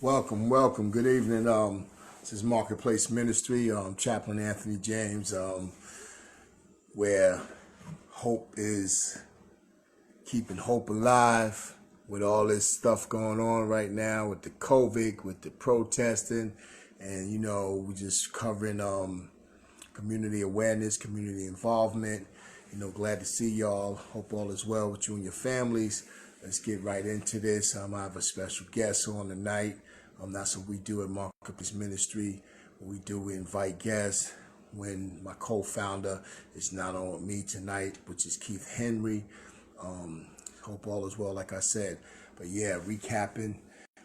Welcome, welcome. Good evening. This is Marketplace Ministry. Chaplain Anthony James, where hope is keeping hope alive with all this stuff going on right now with the COVID, with the protesting, and we're just covering community awareness, community involvement. Glad to see y'all. Hope all is well with you and your families. Let's get right into this. I have a special guest on tonight. That's what we do at Marketplace Ministry. What we do, we invite guests. When my co-founder is not on with me tonight, which is Keith Henry. Hope all is well, like I said. But yeah, recapping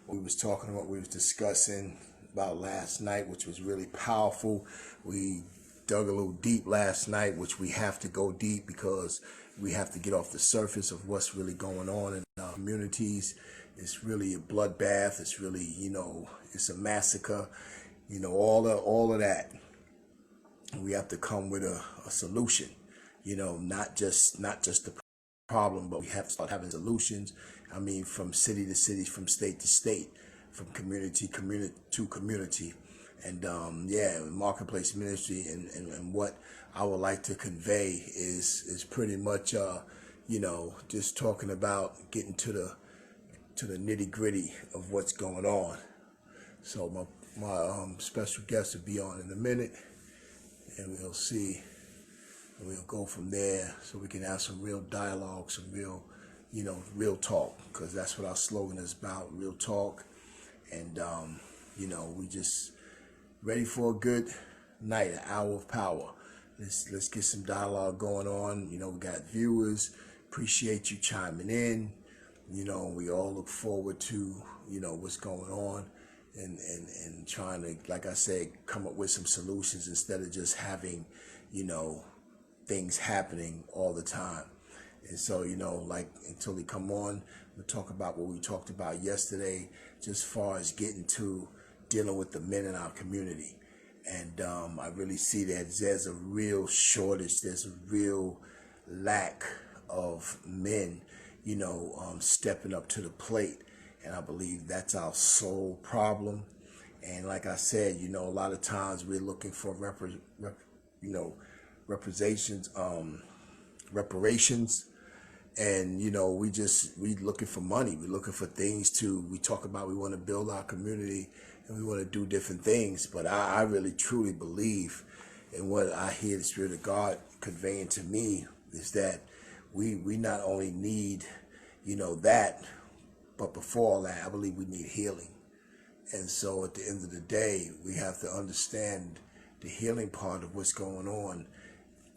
what we was talking about, we was discussing about last night, which was really powerful. We dug a little deep last night, which we have to go deep because we have to get off the surface of what's really going on in our communities. It's really a bloodbath. It's really, it's a massacre. All of that. We have to come with a solution. Not just the problem, but we have to start having solutions. I mean, from city to city, from state to state, from community to community. And Marketplace Ministry and what I would like to convey is pretty much just talking about getting to the nitty gritty of what's going on. So my special guest will be on in a minute, and we'll see, and we'll go from there so we can have some real dialogue, some real talk, because that's what our slogan is about, real talk. And we just ready for a good night, an hour of power. Let's get some dialogue going on. We got viewers. Appreciate you chiming in. We all look forward to what's going on and trying to, like I said, come up with some solutions instead of just having things happening all the time. And so like, until they come on, we'll talk about what we talked about yesterday, just far as getting to dealing with the men in our community. And I really see that there's a real shortage, there's a real lack of men, stepping up to the plate. And I believe that's our sole problem. And like I said, a lot of times we're looking for reparations, and we looking for money. We're looking for things we talk about. We want to build our community and we want to do different things. But I really truly believe in what I hear the Spirit of God conveying to me is that we not only need that, but before all that, I believe we need healing. And so at the end of the day, we have to understand the healing part of what's going on.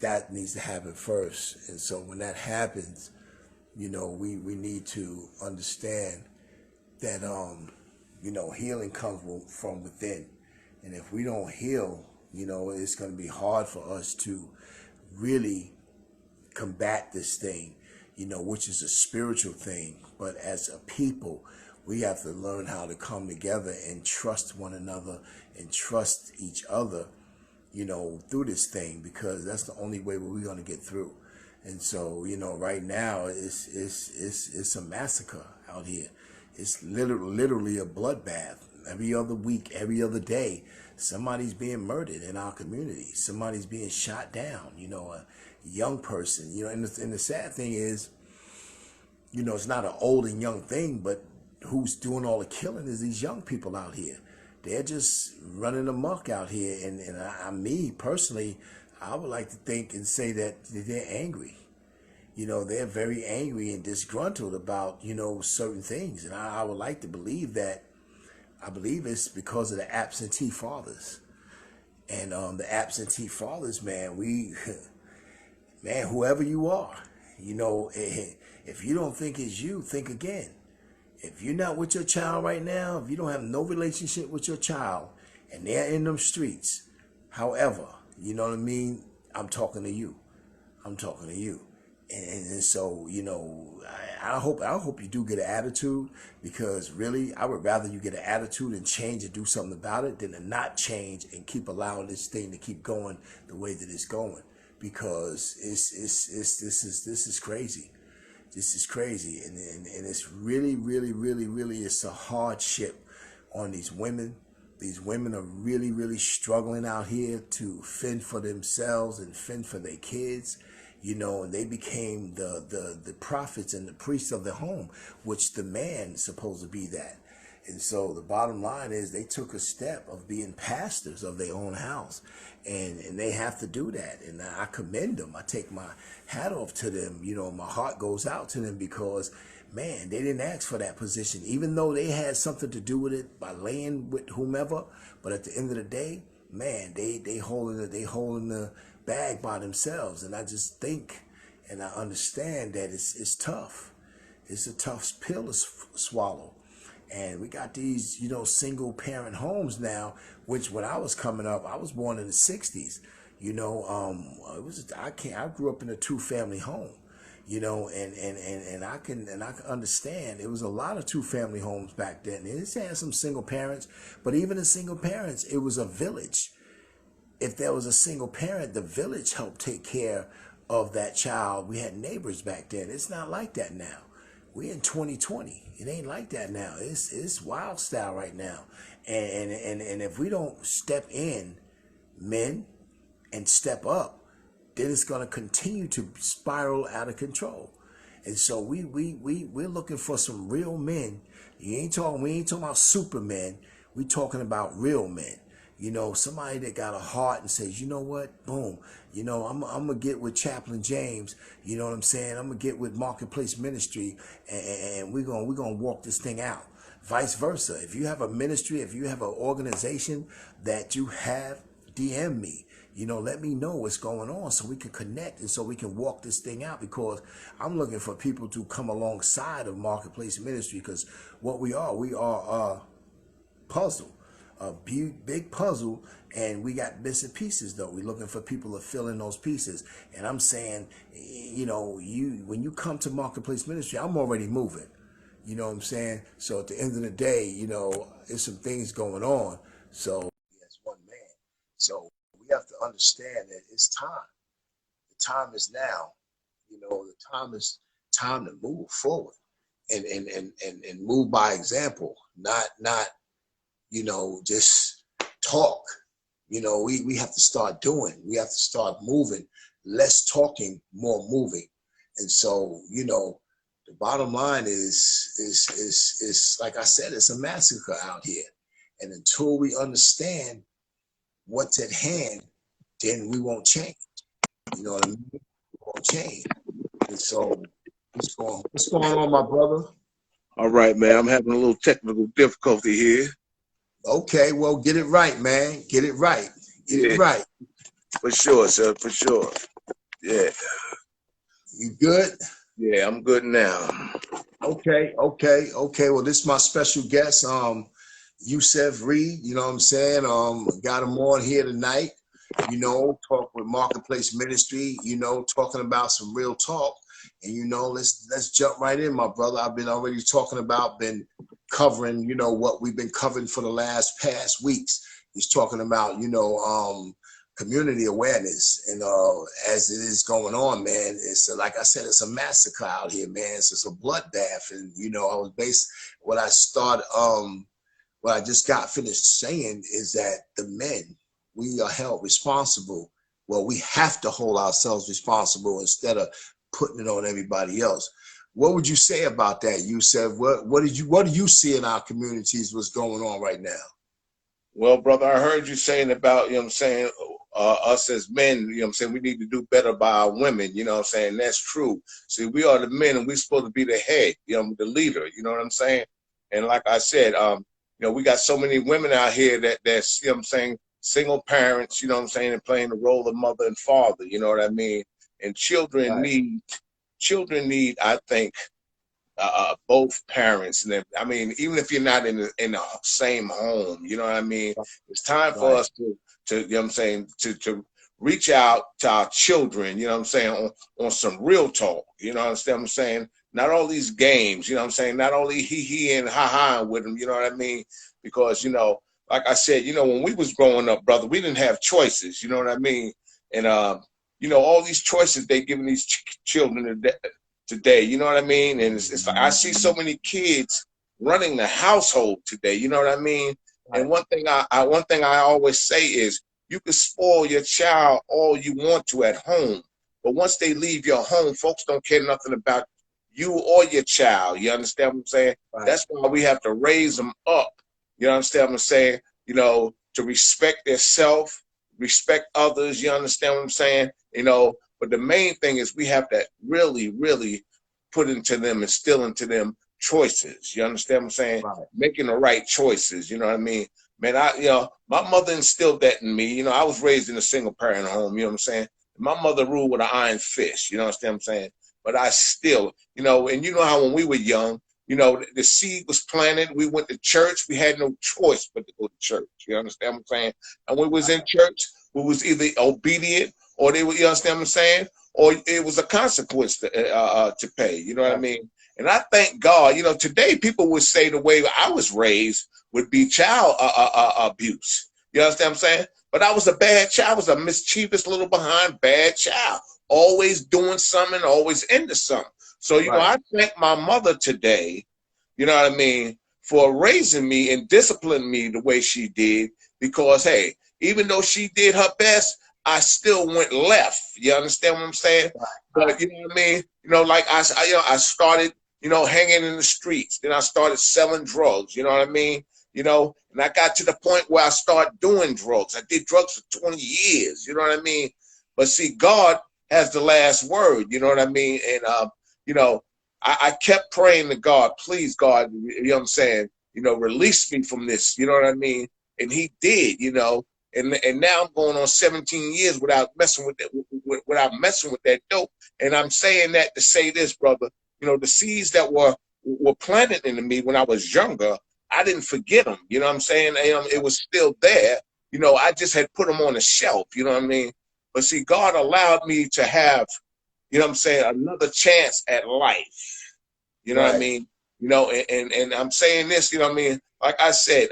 That needs to happen first. And so when that happens, we need to understand that healing comes from within. And if we don't heal, it's going to be hard for us to really combat this thing, which is a spiritual thing. But as a people, we have to learn how to come together and trust one another and trust each other, through this thing, because that's the only way we're going to get through. And so, right now it's a massacre out here. It's literally a bloodbath. Every other week, every other day, somebody's being murdered in our community. Somebody's being shot down, a young person, and the sad thing is, it's not an old and young thing, but who's doing all the killing is these young people out here. They're just running amok out here. And me personally, I would like to think and say that they're angry. They're very angry and disgruntled about, certain things. And I would like to believe that, I believe it's because of the absentee fathers. And the absentee fathers, man, man, whoever you are, if you don't think it's you, think again. If you're not with your child right now, if you don't have no relationship with your child and they're in them streets, however, you know what I mean? I'm talking to you. I'm talking to you. And so, I hope you do get an attitude, because really, I would rather you get an attitude and change and do something about it than to not change and keep allowing this thing to keep going the way that it's going, because this is crazy. This is crazy, and it's really, really, really, really, it's a hardship on these women. These women are really, really struggling out here to fend for themselves and fend for their kids. And they became the prophets and the priests of the home, which the man is supposed to be that. And so the bottom line is they took a step of being pastors of their own house. And they have to do that. And I commend them. I take my hat off to them. My heart goes out to them because, man, they didn't ask for that position, even though they had something to do with it by laying with whomever. But at the end of the day, man, they holding the bag by themselves. And I just think and I understand that it's tough. It's a tough pill to swallow. And we got these, single parent homes now, which when I was coming up, I was born in the 60s. I grew up in a 2-family home, and I can understand it was a lot of 2-family homes back then. It had some single parents, but even the single parents, it was a village. If there was a single parent, the village helped take care of that child. We had neighbors back then. It's not like that now. We're in 2020. It ain't like that now. It's wild style right now. And if we don't step in, men, and step up, then it's gonna continue to spiral out of control. And so we're looking for some real men. We ain't talking about supermen. We're talking about real men. Somebody that got a heart and says, you know what, boom, I'm gonna get with Chaplain James, you know what I'm saying? I'm gonna get with Marketplace Ministry, and we're gonna walk this thing out. Vice versa. If you have a ministry, if you have an organization that you have, DM me. Let me know what's going on so we can connect and so we can walk this thing out, because I'm looking for people to come alongside of Marketplace Ministry, because what we are a puzzle. A big puzzle, and we got bits and pieces though. We're looking for people to fill in those pieces. And I'm saying, when you come to Marketplace Ministry, I'm already moving. You know what I'm saying? So at the end of the day, there's some things going on. So as one man. So we have to understand that it's time. The time is now. The time is time to move forward and move by example, not just talk. We have to start doing. We have to start moving. Less talking, more moving. And so, the bottom line is like I said, it's a massacre out here. And until we understand what's at hand, then we won't change. You know what I mean? We won't change. And so, what's going on, my brother? All right, man. I'm having a little technical difficulty here. Okay, well, get it right, man. Get it right. Get it right. For sure, sir. For sure. Yeah. You good? Yeah, I'm good now. Okay. Well, this is my special guest, Yusef Reed. You know what I'm saying? Got him on here tonight. Talk with Marketplace Ministry. Talking about some real talk. And let's jump right in, my brother. I've been already talking about, been covering, what we've been covering for the past weeks. He's talking about, community awareness. And as it is going on, man, it's like I said, it's a massacre out here, man. It's just a bloodbath. And what I just got finished saying is that the men, we are held responsible. Well, we have to hold ourselves responsible instead of putting it on everybody else. What would you say about that? You said, what do you see in our communities? What's going on right now? Well, brother, I heard you saying about, us as men, we need to do better by our women, that's true. See, we are the men and we're supposed to be the head, the leader, you know what I'm saying? And like I said, we got so many women out here that's, single parents, and playing the role of mother and father, you know what I mean? And children need, I think, both parents. And even if you're not in the same home, you know what I mean? It's time for us to reach out to our children, on some real talk, you know what I'm saying? Not all these games, not only he and ha with them, you know what I mean? Because, like I said, when we was growing up, brother, we didn't have choices, you know what I mean? And, all these choices they giving these children today, you know what I mean? And it's like I see so many kids running the household today. You know what I mean? Right. And one thing I always say is, you can spoil your child all you want to at home, but once they leave your home, folks don't care nothing about you or your child. You understand what I'm saying? Right. That's why we have to raise them up. You understand what I'm saying? You know, to respect their self, respect others. You understand what I'm saying? You know, but the main thing is we have to really, really put into them, instill into them choices. You understand what I'm saying? Right. Making the right choices. You know what I mean? Man, my mother instilled that in me. You know, I was raised in a single parent home. You know what I'm saying? My mother ruled with an iron fist. You know what I'm saying? But I still, you know, and you know how when we were young, you know, the seed was planted. We went to church. We had no choice but to go to church. You understand what I'm saying? And when we was in church, we was either obedient or they would, you understand what I'm saying? Or it was a consequence to pay. You know what I mean? And I thank God, you know, today people would say the way I was raised would be child abuse. You understand what I'm saying? But I was a bad child. I was a mischievous little behind bad child. Always doing something, always into something. So, you know, I thank my mother today, you know what I mean, for raising me and disciplining me the way she did. Because, hey, even though she did her best, I still went left. You understand what I'm saying? But, you know what I mean? You know, like I started, you know, hanging in the streets. Then I started selling drugs. You know what I mean? You know, and I got to the point where I started doing drugs. I did drugs for 20 years. You know what I mean? But see, God has the last word. You know what I mean? And, you know, I kept praying to God, please, God, you know what I'm saying? You know, release me from this. You know what I mean? And he did, you know. And now I'm going on 17 years without messing with that, without messing with that dope. And I'm saying that to say this, brother. You know, the seeds that were planted into me when I was younger, I didn't forget them. You know what I'm saying? It was still there. You know, I just had put them on the shelf. You know what I mean? But see, God allowed me to have, you know what I'm saying, another chance at life. You know what I mean? You know, and I'm saying this, you know what I mean? Like I said,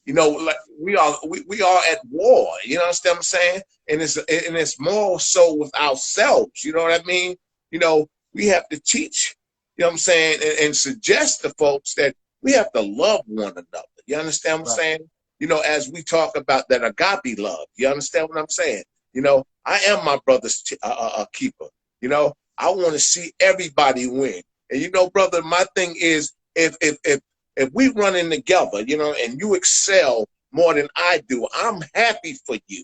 you know, like we are at war. You know what I'm saying? And it's more so with ourselves. You know what I mean? You know, we have to teach. You know what I'm saying? And suggest to folks that we have to love one another. You understand what I'm saying? You know, as we talk about that agape love. You understand what I'm saying? You know, I am my brother's keeper. You know, I want to see everybody win. And you know, brother, my thing is if we run in together, you know, and you excel more than I do, I'm happy for you.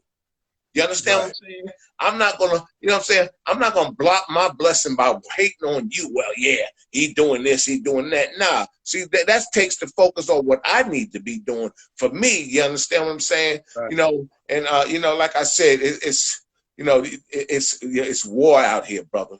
You understand what I'm saying? I'm not gonna, you know what I'm saying? I'm not gonna block my blessing by hating on you. Well, yeah, he doing this, he doing that. Nah, see, that takes the focus on what I need to be doing for me. You understand what I'm saying? You know, and you know, like I said, it's you know, it's war out here, brother.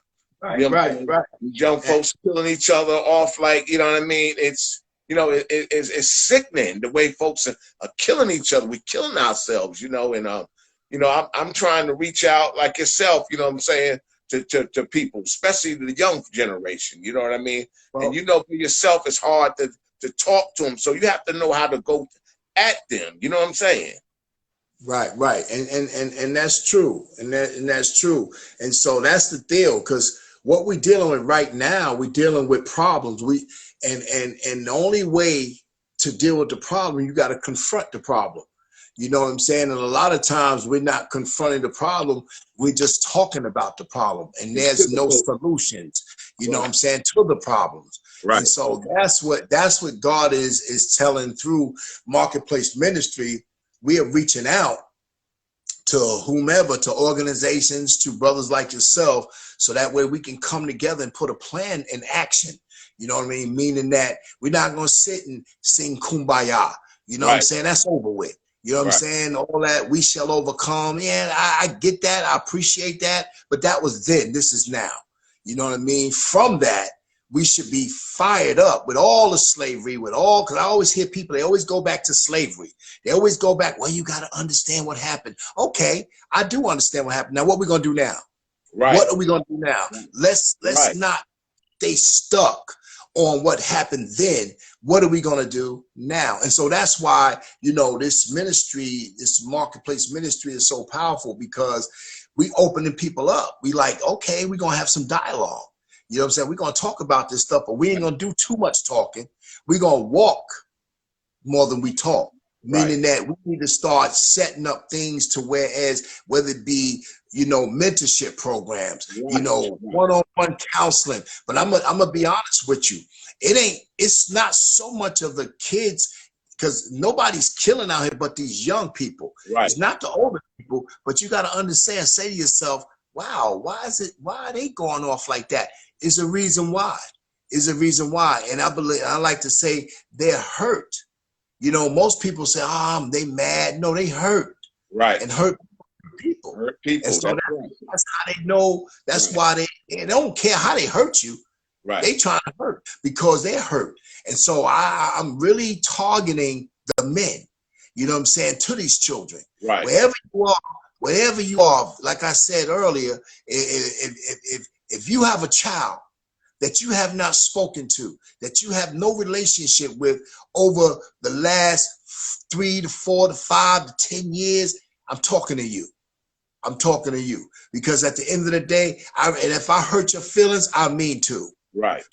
You know what I'm saying? These young folks killing each other off, like, you know what I mean? It's, you know, it's sickening the way folks are killing each other. We're killing ourselves, you know, and you know, I'm trying to reach out like yourself, you know what I'm saying, to people, especially the young generation, you know what I mean? And you know, for yourself, it's hard to talk to them. So you have to know how to go at them, you know what I'm saying? Right. And that's true. And that's true. And so that's the deal, because what we're dealing with right now, we're dealing with problems. And the only way to deal with the problem, you got to confront the problem. You know what I'm saying? And a lot of times we're not confronting the problem, we're just talking about the problem, and there's no solutions, you know what I'm saying, to the problems. And so that's what God is telling through Marketplace Ministry. We are reaching out to whomever, to organizations, to brothers like yourself, so that way we can come together and put a plan in action. You know what I mean? Meaning that we're not going to sit and sing kumbaya. You know what I'm saying? That's over with. You know what I'm saying? All that, we shall overcome. Yeah, I get that. I appreciate that. But that was then. This is now. You know what I mean? From that, we should be fired up with all the slavery, with all, because I always hear people, they always go back to slavery. They always go back, well, you got to understand what happened. Okay, I do understand what happened. Now, what are we going to do now? What are we going to do now? Let's not stay stuck on what happened then. What are we going to do now? And so that's why, you know, this ministry, this Marketplace Ministry is so powerful, because we opening people up. We like, okay, we're going to have some dialogue. You know what I'm saying? We're going to talk about this stuff, but we ain't going to do too much talking. We're going to walk more than we talk. Meaning that we need to start setting up things to whereas, whether it be, you know, mentorship programs, you know, one-on-one counseling. But I'm gonna be honest with you. It's not so much of the kids, because nobody's killing out here but these young people. It's not the older people, but you got to understand, say to yourself, wow, why are they going off like that? Is a reason why. Is a reason why. And I like to say they're hurt. You know, most people say, they mad. No, they hurt. And hurt people. And so that's how they know. That's why they don't care how they hurt you. They trying to hurt because they're hurt. And so I'm really targeting the men, you know what I'm saying, to these children. Wherever you are, like I said earlier, if you have a child that you have not spoken to, that you have no relationship with over the last 3 to 4 to 5 to 10 years, I'm talking to you. I'm talking to you. Because at the end of the day, and if I hurt your feelings, I mean to.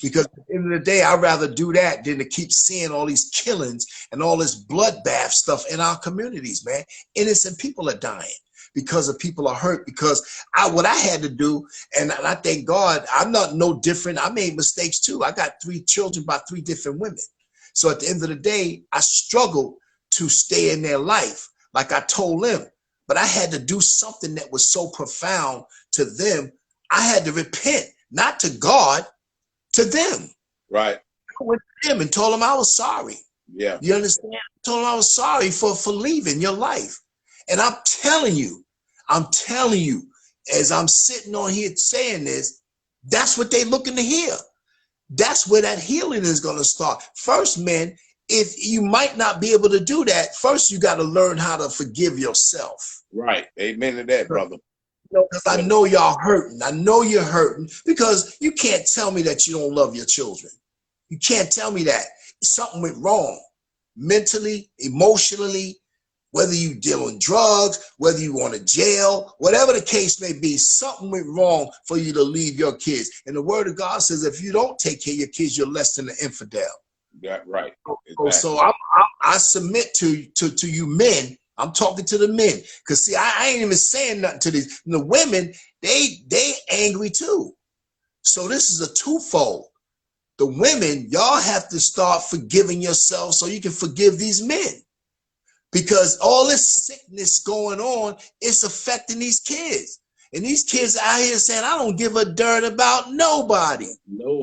Because at the end of the day, I'd rather do that than to keep seeing all these killings and all this bloodbath stuff in our communities, man. Innocent people are dying because of people are hurt. Because what I had to do, and I thank God, I'm not no different. I made mistakes too. I got 3 children by 3 different women. So at the end of the day, I struggled to stay in their life, like I told them. But I had to do something that was so profound to them. I had to repent, not to God, to them. I went to them and told them I was sorry. You understand? I told them I was sorry for leaving your life. And I'm telling you, as I'm sitting on here saying this, that's what they're looking to hear. That's where that healing is going to start. First, men, if you might not be able to do that, first you got to learn how to forgive yourself. Amen to that, brother. Because I know y'all hurting. I know you're hurting because you can't tell me that you don't love your children. You can't tell me that. Something went wrong mentally, emotionally, whether you dealing drugs, whether you want to jail, whatever the case may be, something went wrong for you to leave your kids. And the word of God says, if you don't take care of your kids, you're less than an infidel. Exactly. So I submit to you men. I'm talking to the men, because see, I ain't even saying nothing to these. The women, they angry too. So this is a twofold. The women, y'all have to start forgiving yourselves so you can forgive these men, because all this sickness going on is affecting these kids. And these kids out here saying, I don't give a dirt about nobody.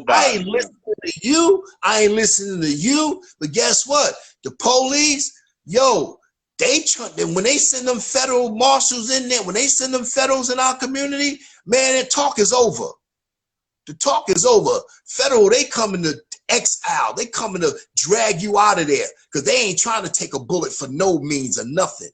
I ain't listening to you. I ain't listening to you. But guess what? The police, when they send them federal marshals in there, when they send them federals in our community, man, that talk is over. The talk is over. Federal, they coming to exile. They coming to drag you out of there because they ain't trying to take a bullet for no means or nothing.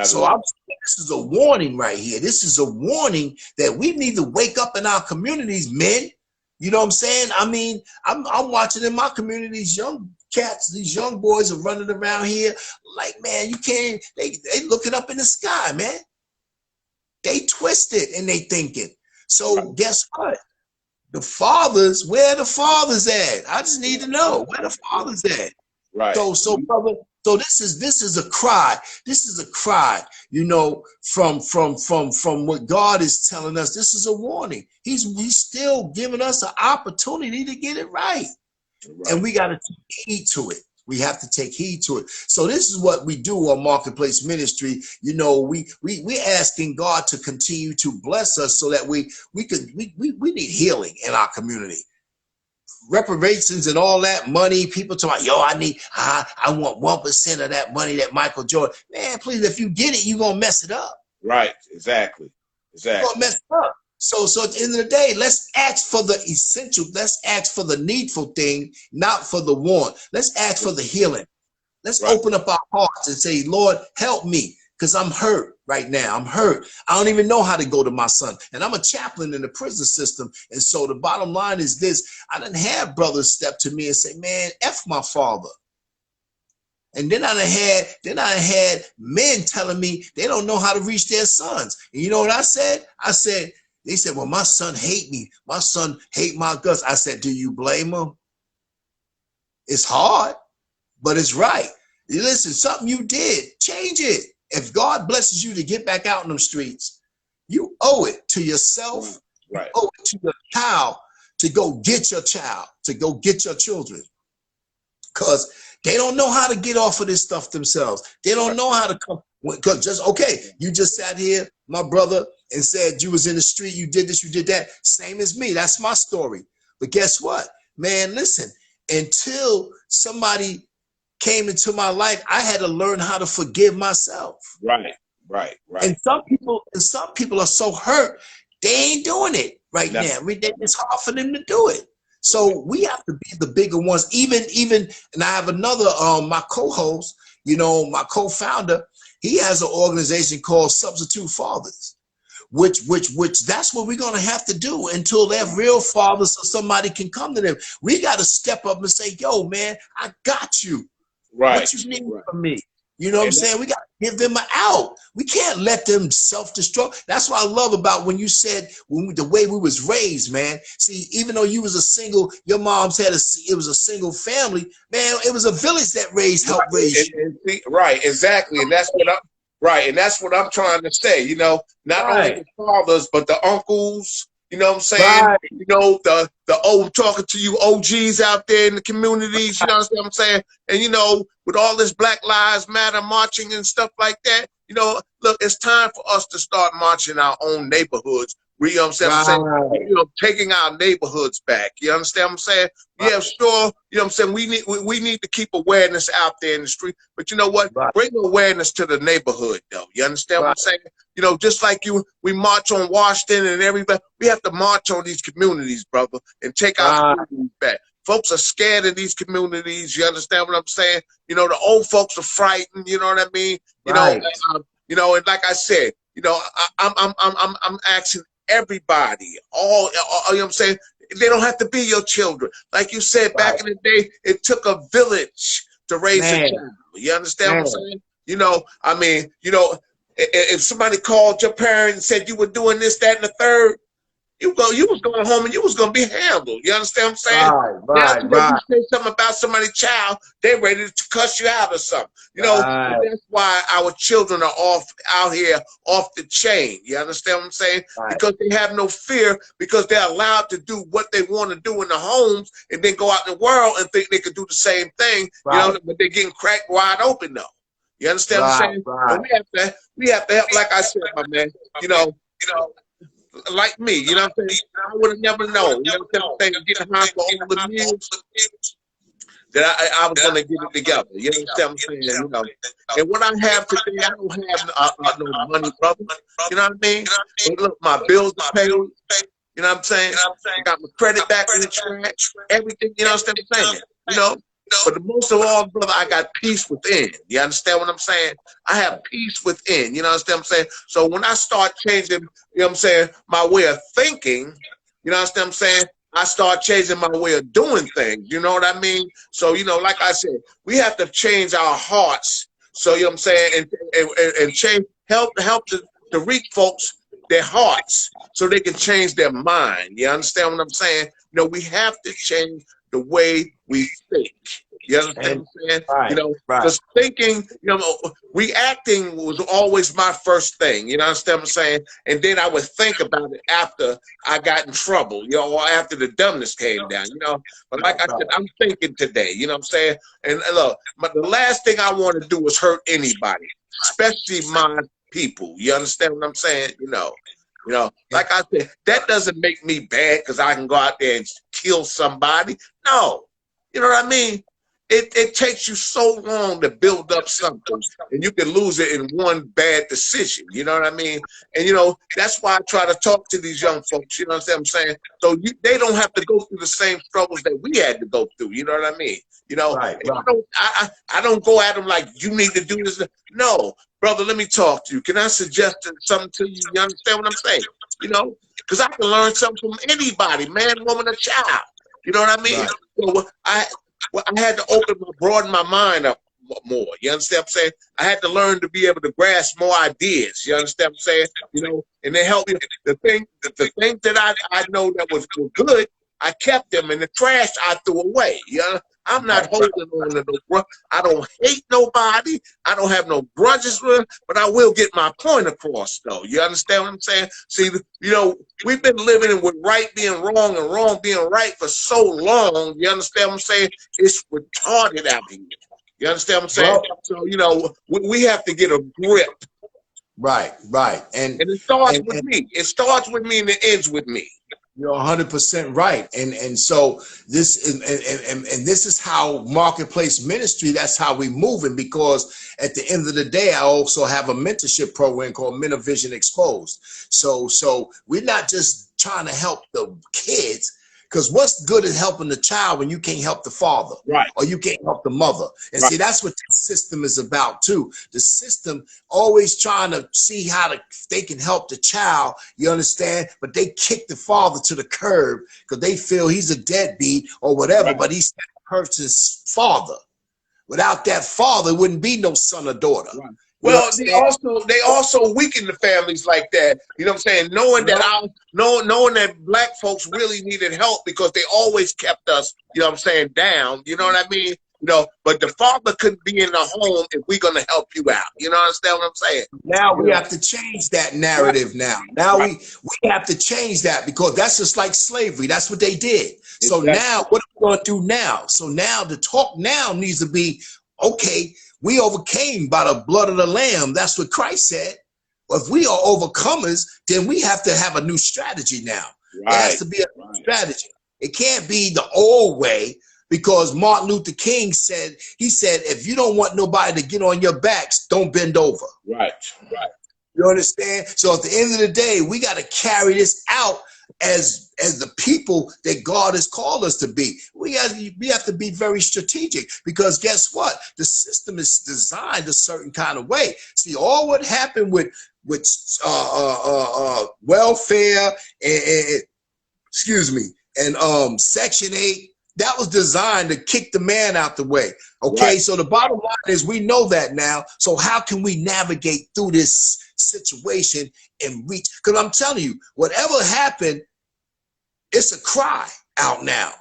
So this is a warning right here. This is a warning that we need to wake up in our communities, men. You know what I'm saying? I mean, I'm watching in my community, these young cats, these young boys are running around here like, man, you can't, they looking up in the sky, man. They twisted and they thinking. So guess what? The fathers, where the fathers at? I just need to know where the fathers at. So brother, so this is a cry. This is a cry, you know, from what God is telling us. This is a warning. He's still giving us an opportunity to get it right. And we got to take heed to it. We have to take heed to it. So this is what we do on Marketplace Ministry. You know, we asking God to continue to bless us so that we need healing in our community. Reparations and all that money, people talking about, I want 1% of that money that Michael Jordan. Man, please, if you get it, you're gonna mess it up. Exactly. You're gonna mess it up. So at the end of the day, let's ask for the essential. Let's ask for the needful thing, not for the want. Let's ask for the healing. Let's open up our hearts and say, Lord, help me, because I'm hurt right now. I'm hurt. I don't even know how to go to my son. And I'm a chaplain in the prison system. And so the bottom line is this. I didn't have brothers step to me and say, man, F my father. And then I had men telling me they don't know how to reach their sons. And you know what I said? I said, They said, well, my son hate me. My son hate my guts. I said, do you blame him? It's hard, but it's right. Listen, something you did, change it. If God blesses you to get back out in them streets, you owe it to yourself. Right. You owe it to your child to go get your child, to go get your children. Because they don't know how to get off of this stuff themselves. They don't know how to come. Because just, okay, you just sat here, my brother, and said you was in the street, you did this, you did that. Same as me. That's my story. But guess what? Man, listen, until somebody came into my life, I had to learn how to forgive myself. Right. And some people are so hurt, they ain't doing it right now. It's hard for them to do it. So we have to be the bigger ones. Even, and I have another, my co-host, you know, my co-founder, he has an organization called Substitute Fathers, which that's what we're going to have to do until they're real fathers so somebody can come to them. We got to step up and say, yo, man, I got you. Right. What you need from me? You know what I'm saying? We got to give them an out. We can't let them self-destruct. That's what I love about when you said the way we was raised, man. See, even though you was a single, your mom's it was a single family, man. It was a village that helped raise you. Right, exactly, and that's what I'm trying to say. You know, not only the fathers but the uncles. You know what I'm saying? Right. You know, the old talking to you OGs out there in the communities, you know what I'm saying? And, you know, with all this Black Lives Matter marching and stuff like that, you know, look, it's time for us to start marching our own neighborhoods. You know what I'm saying? Right. You know, taking our neighborhoods back. You understand what I'm saying? Right. Yeah, sure. You know what I'm saying? We need to keep awareness out there in the street. But you know what? Right. Bring awareness to the neighborhood, though. You understand what I'm saying? You know, just like we march on Washington and everybody, we have to march on these communities, brother, and take our communities back. Folks are scared of these communities. You understand what I'm saying? You know, the old folks are frightened. You know what I mean? You know, and like I said, you know, I'm asking everybody, you know what I'm saying? They don't have to be your children. Like you said, back in the day, it took a village to raise a child. You understand what I'm saying? You know, I mean, you know, if somebody called your parent and said you were doing this, that, and the third, you was going home and you was going to be handled. You understand what I'm saying? Now, you say something about somebody's child, they're ready to cuss you out or something. You know, that's why our children are out here off the chain. You understand what I'm saying? Because they have no fear, because they're allowed to do what they want to do in the homes and then go out in the world and think they could do the same thing. You know, but they're getting cracked wide open though. You understand what I'm saying? And we have to help, like I said, my man. You know, like me, you know what I'm saying? I would have never known, you know what I'm saying? Getting high for all the years that I was going to get it together. You know what I'm saying? You know, and what I have today, I don't have no money, brother. You know what I mean? And look, my bills are paid. You know what I'm saying? I got my credit back in the track. Everything, you know what I'm saying? You know? But the most of all, brother, I got peace within. You understand what I'm saying? I have peace within. You know what I'm saying? So when I start changing, you know what I'm saying, my way of thinking, you know what I'm saying? I start changing my way of doing things. You know what I mean? So, you know, like I said, we have to change our hearts. So, you know what I'm saying? And change, help to reach folks their hearts so they can change their mind. You understand what I'm saying? You know, we have to change the way we think. You understand what I'm saying? You know, because thinking, you know, reacting was always my first thing. You know, understand what I'm saying? And then I would think about it after I got in trouble, you know, or after the dumbness came down, you know. But like I said, I'm thinking today, you know what I'm saying? And look, the last thing I want to do is hurt anybody, especially my people. You understand what I'm saying? You know, like I said, that doesn't make me bad because I can go out there and kill somebody. No, you know what I mean? It takes you so long to build up something, and you can lose it in one bad decision. You know what I mean? And, you know, that's why I try to talk to these young folks, you know what I'm saying? So they don't have to go through the same struggles that we had to go through. You know what I mean? You know, I don't go at them like, you need to do this. No, brother, let me talk to you. Can I suggest something to you? You understand what I'm saying? You know, because I can learn something from anybody, man, woman, or child. You know what I mean? So I had to broaden my mind up more. You understand what I'm saying? I had to learn to be able to grasp more ideas. You understand what I'm saying? You know, and they help me. The things that I know that were good, I kept them, and the trash I threw away. You know, I'm not holding on to no grudge. I don't hate nobody. I don't have no grudges with them, but I will get my point across, though. You understand what I'm saying? See, you know, we've been living with right being wrong and wrong being right for so long. You understand what I'm saying? It's retarded out here. You understand what I'm saying? Well, So, you know, we have to get a grip. right. And it starts with me. It starts with me and it ends with me. You're 100% right, and so this is and this is how Marketplace Ministry. That's how we moving, because at the end of the day, I also have a mentorship program called Men of Vision Exposed. So we're not just trying to help the kids, because what's good at helping the child when you can't help the father, right, or you can't help the mother? And right. See, that's what the system is about too. The system always trying to see how they can help the child, you understand? But they kick the father to the curb because they feel he's a deadbeat or whatever, Right. but he's that person's father. Without that father, it wouldn't be no son or daughter. Right. Well, they also weaken the families like that. You know what I'm saying? Knowing that black folks really needed help because they always kept us, you know what I'm saying, down. You know what I mean? You know, but the father couldn't be in the home if we're gonna help you out. You know, understand what I'm saying? Now we have to change that narrative. Now we have to change that, because that's just like slavery. That's what they did. So now what are we going to do now? So now the talk now needs to be, okay, we overcame by the blood of the Lamb. That's what Christ said. If we are overcomers, then we have to have a new strategy now. It has to be a new strategy. It can't be the old way, because Martin Luther King said, if you don't want nobody to get on your backs, don't bend over. Right. You understand? So at the end of the day, we got to carry this out as the people that God has called us to be. We have to be very strategic, because guess what? The system is designed a certain kind of way. See, all what happened with welfare and Section 8, that was designed to kick the man out the way. Okay, so the bottom line is we know that now. So how can we navigate through this situation and reach? Because I'm telling you, whatever happened, it's a cry out now.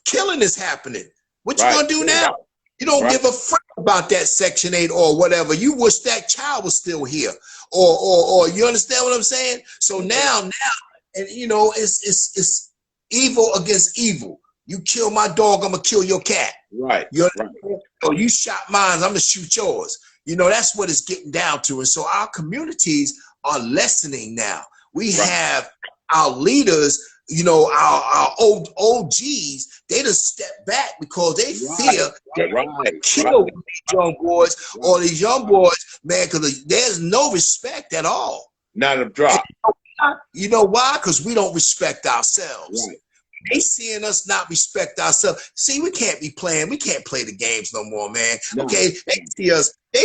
Killing is happening. What you gonna do now? You don't give a fuck about that Section 8 or whatever. You wish that child was still here, or you understand what I'm saying? So now, and you know, it's evil against evil. You kill my dog, I'm gonna kill your cat. Right. Or you shot mine, I'm gonna shoot yours. You know, that's what it's getting down to. And so our communities are lessening now. We have our leaders, you know, our old OGs, they just step back because they fear that kill these young boys or these young boys, man, because there's no respect at all. Not a drop. You know why? Because we don't respect ourselves. They seeing us not respect ourselves. See, we can't be playing. We can't play the games no more, man. Okay, they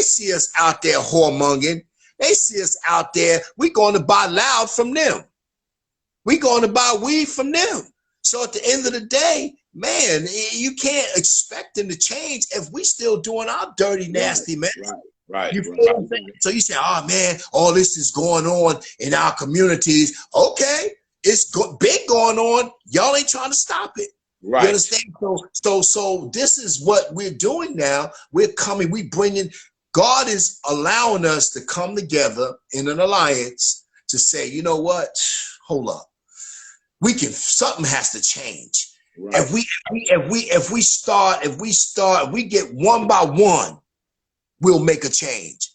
see us out there whoremongering. They see us out there. We going to buy loud from them. We going to buy weed from them. So at the end of the day, man, you can't expect them to change if we still doing our dirty, nasty, man. You feel what I'm saying? So you say, oh man, all this is going on in our communities. Okay. It's been going on. Y'all ain't trying to stop it. You understand? So this is what we're doing now. We're coming. We bringing. God is allowing us to come together in an alliance to say, you know what? Hold up. We can. Something has to change. If we get one by one, we'll make a change.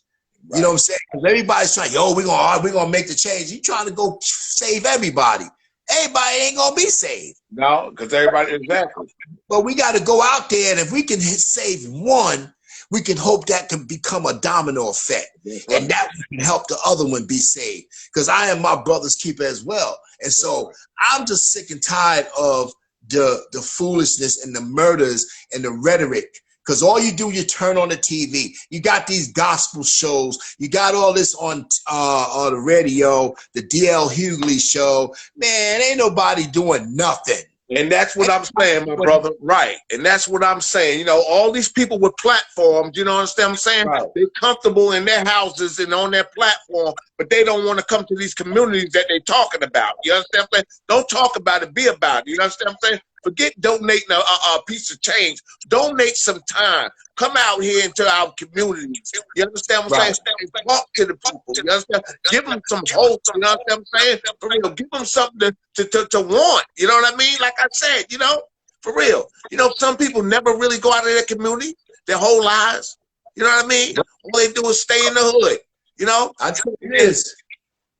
You know what I'm saying? Because everybody's trying, we're gonna make the change. You trying to go save everybody. Everybody ain't gonna be saved. No, because everybody, exactly. But we got to go out there, and if we can save one, we can hope that can become a domino effect. And that can help the other one be saved. Because I am my brother's keeper as well. And so I'm just sick and tired of the foolishness and the murders and the rhetoric. Because all you do, you turn on the TV. You got these gospel shows. You got all this on the radio, the D.L. Hughley show. Man, ain't nobody doing nothing. And that's what I'm saying, my brother. Right. And that's what I'm saying. You know, all these people with platforms, you know what I'm saying? Right. They're comfortable in their houses and on their platform, but they don't want to come to these communities that they're talking about. You understand what I'm saying? Don't talk about it, be about it. You understand what I'm saying? Forget donating a piece of change. Donate some time. Come out here into our communities. You understand what I'm saying? And talk to the people. You understand? Give them some hope. You know what I'm saying? For real. Give them something to want. You know what I mean? Like I said, you know, for real. You know, some people never really go out of their community their whole lives. You know what I mean? All they do is stay in the hood. You know? I think it is.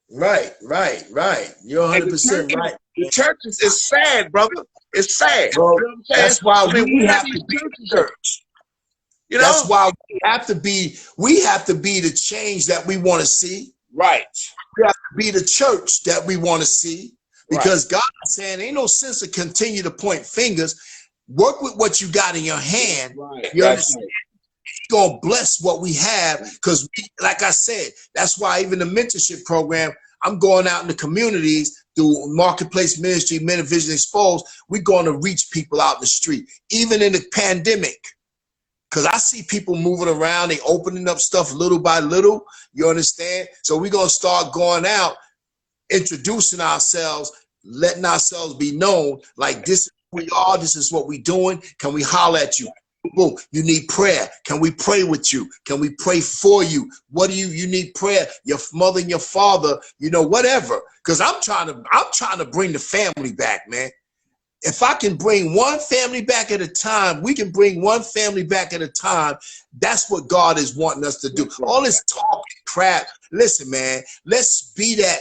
Right. You're 100% right. The church is sad, brother. It's sad. Bro, you know what I'm saying? that's why we have these to be the churches church. You know? That's why we have to be the change that we want to see. Right. We have to be the church that we want to see. Because God is saying ain't no sense to continue to point fingers. Work with what you got in your hand. Right. You understand? He's gonna bless what we have. Because like I said, that's why even the mentorship program, I'm going out in the communities through Marketplace Ministry, Men of Vision Exposed. We're going to reach people out in the street, even in the pandemic. Because I see people moving around, they opening up stuff little by little. You understand? So we're going to start going out, introducing ourselves, letting ourselves be known. Like, this is who we are. This is what we're doing. Can we holler at you? Boom, you need prayer. Can we pray with you? Can we pray for you? What do you need prayer? Your mother and your father, you know, whatever. Because I'm trying to bring the family back, man. If I can bring one family back at a time, we can bring one family back at a time. That's what God is wanting us to do. All this talking crap. Listen, man, let's be that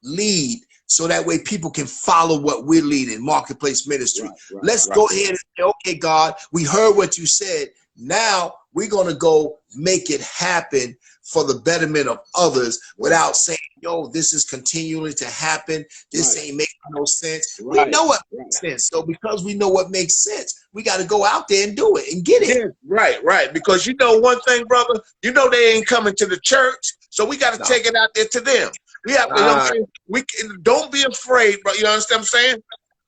lead so that way people can follow what we're leading, Marketplace Ministry. Let's go ahead and say, okay, God, we heard what you said. Now we're going to go make it happen for the betterment of others without saying, yo, this is continuing to happen. This ain't making no sense. We know what makes sense. So because we know what makes sense, we got to go out there and do it and get it. Yeah, right. Because you know one thing, brother, you know they ain't coming to the church. So we got to take it out there to them. We have to, you know what I'm saying? Don't be afraid, bro. You understand what I'm saying?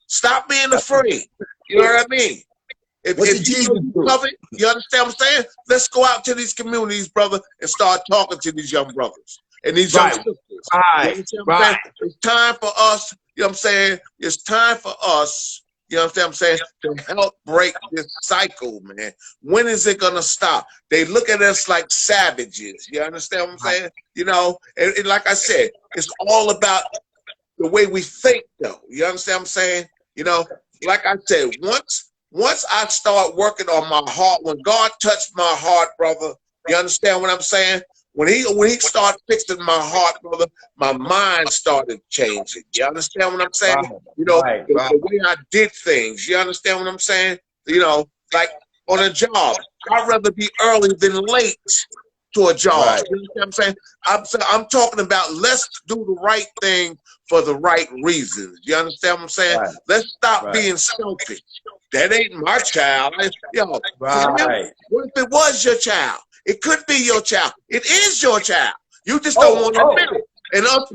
Stop being afraid. You know what I mean? If you love it, you understand what I'm saying? Let's go out to these communities, brother, and start talking to these young brothers and these young sisters. It's time for us, you know what I'm saying? It's time for us, you know what I'm saying, to help break this cycle, man. When is it going to stop? They look at us like savages. You understand what I'm saying? You know, and like I said, it's all about the way we think, though. You understand what I'm saying? You know, like I said, once I start working on my heart, when God touched my heart, brother, you understand what I'm saying? When he started fixing my heart, brother, my mind started changing. You understand what I'm saying? You know, the way I did things. You understand what I'm saying? You know, like on a job, I'd rather be early than late to a job. You understand what I'm saying? I'm talking about let's do the right thing for the right reasons. You understand what I'm saying? Let's stop being selfish. That ain't my child. Yo, what if it was your child? It could be your child. It is your child. You just don't want to admit it. And us